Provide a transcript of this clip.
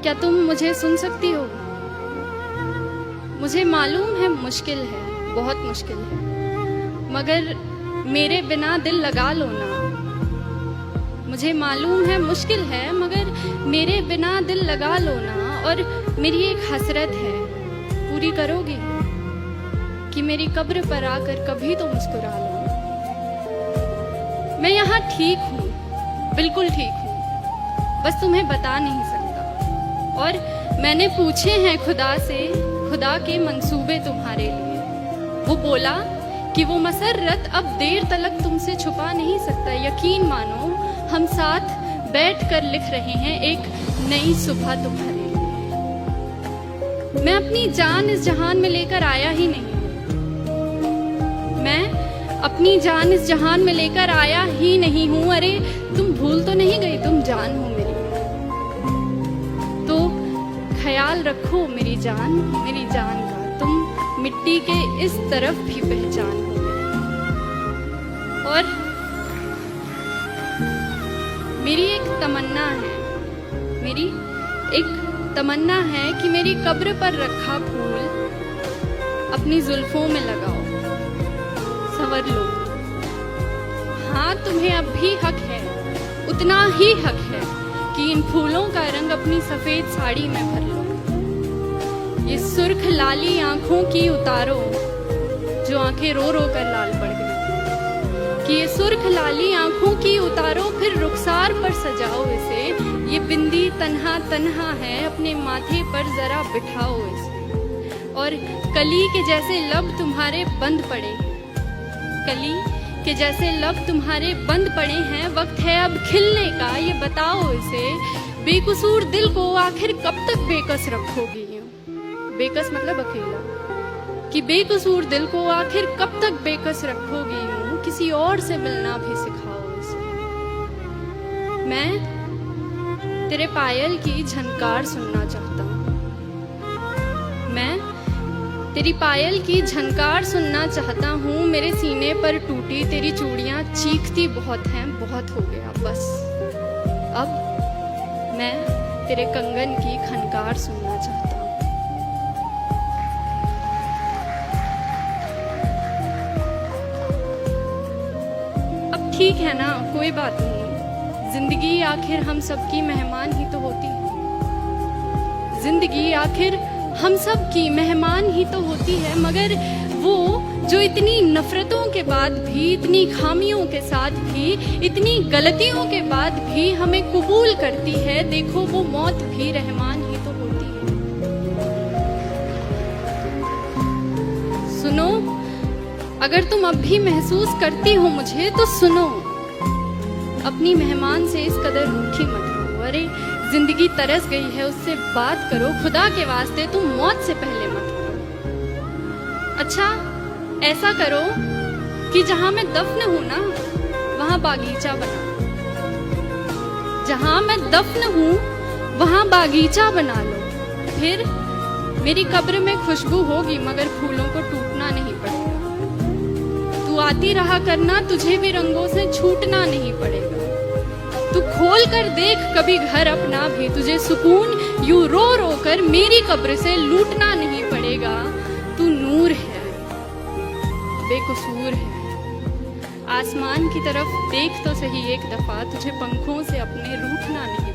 क्या तुम मुझे सुन सकती हो? मुझे मालूम है मुश्किल है, बहुत मुश्किल है, मगर मेरे बिना दिल लगा लो ना। मुझे मालूम है मुश्किल है, मगर मेरे बिना दिल लगा लो ना। और मेरी एक हसरत है, पूरी करोगी कि मेरी कब्र पर आकर कभी तो मुस्कुरा लो। मैं यहाँ ठीक हूँ, बिल्कुल ठीक हूँ, बस तुम्हें बता नहीं सकता। और मैंने पूछे हैं खुदा से, खुदा के मंसूबे तुम्हारे लिए। वो बोला कि वो मसर्रत अब देर तलक तुमसे छुपा नहीं सकता। यकीन मानो हम साथ बैठकर लिख रहे हैं एक नई सुबह तुम्हारे लिए। मैं अपनी जान इस जहान में लेकर आया ही नहीं हूँ। मैं अपनी जान इस जहान में लेकर आया ही नहीं हूँ। अरे तुम भूल तो नहीं गई, तुम जान हो मेरी, तो ख्याल रखो मेरी जान का। तुम मिट्टी के इस तरफ भी पहचान हो मेरी। और मेरी एक तमन्ना है, मेरी एक तमन्ना है कि मेरी कब्र पर रखा फूल अपनी जुल्फों में लगाओ, संवर लो। हाँ, तुम्हें अब भी हक है, उतना ही हक है कि इन फूलों का रंग अपनी सफेद साड़ी में भर लो। ये सुर्ख लाली आंखों की उतारो जो आंखें रो रो कर लाल पड़ गई, कि ये सुर्ख लाली आंखों की उतारो, फिर रुखसार पर सजाओ इसे। ये बिंदी तन्हा तन्हा है, अपने माथे पर जरा बिठाओ इसे। और कली के जैसे लब तुम्हारे बंद पड़े, कली के जैसे लब तुम्हारे बंद पड़े हैं, वक्त है अब खिलने का। ये बताओ इसे, बेकसूर दिल को आखिर कब तक बेकस रखोगी? बेकस मतलब अकेला, कि बेकसूर दिल को आखिर कब तक बेकस रखोगी? यूं किसी और से मिलना भी सिखाओ इसे। मैं तेरे पायल की झनकार सुनना चाहता हूँ, मैं तेरी पायल की झनकार सुनना चाहता हूँ। मेरे सीने पर टूटी तेरी चूड़ियां चीखती बहुत हैं, बहुत हो गया बस। अब मैं तेरे कंगन की खनकार सुनना चाहता हूँ। अब ठीक है ना, कोई बात नहीं। जिंदगी आखिर हम सबकी मेहमान ही तो होती है, जिंदगी आखिर हम सब की मेहमान ही तो होती है। मगर वो जो इतनी नफरतों के बाद भी, इतनी खामियों के साथ भी, इतनी गलतियों के बाद भी हमें कबूल करती है, देखो वो मौत भी रहमान ही तो होती है। सुनो, अगर तुम अब भी महसूस करती हो मुझे तो सुनो, अपनी मेहमान से इस कदर रूठी मत हो। अरे जिंदगी तरस गई है, उससे बात करो, खुदा के वास्ते तुम मौत से पहले मत करो। अच्छा ऐसा करो कि जहां मैं दफन हूं ना, वहां बागीचा बना लो। जहां मैं दफन हूं वहां बागीचा बना लो। फिर मेरी कब्र में खुशबू होगी, मगर फूलों को टूटना नहीं पड़ेगा। तू आती रहा करना, तुझे भी रंगों से छूटना नहीं पड़ेगा। तू खोल कर देख कभी घर अपना भी, तुझे सुकून यूं रो रो कर मेरी कब्र से लूटना नहीं पड़ेगा। तू नूर है, बेकसूर है। आसमान की तरफ देख तो सही एक दफा, तुझे पंखों से अपने रूठना नहीं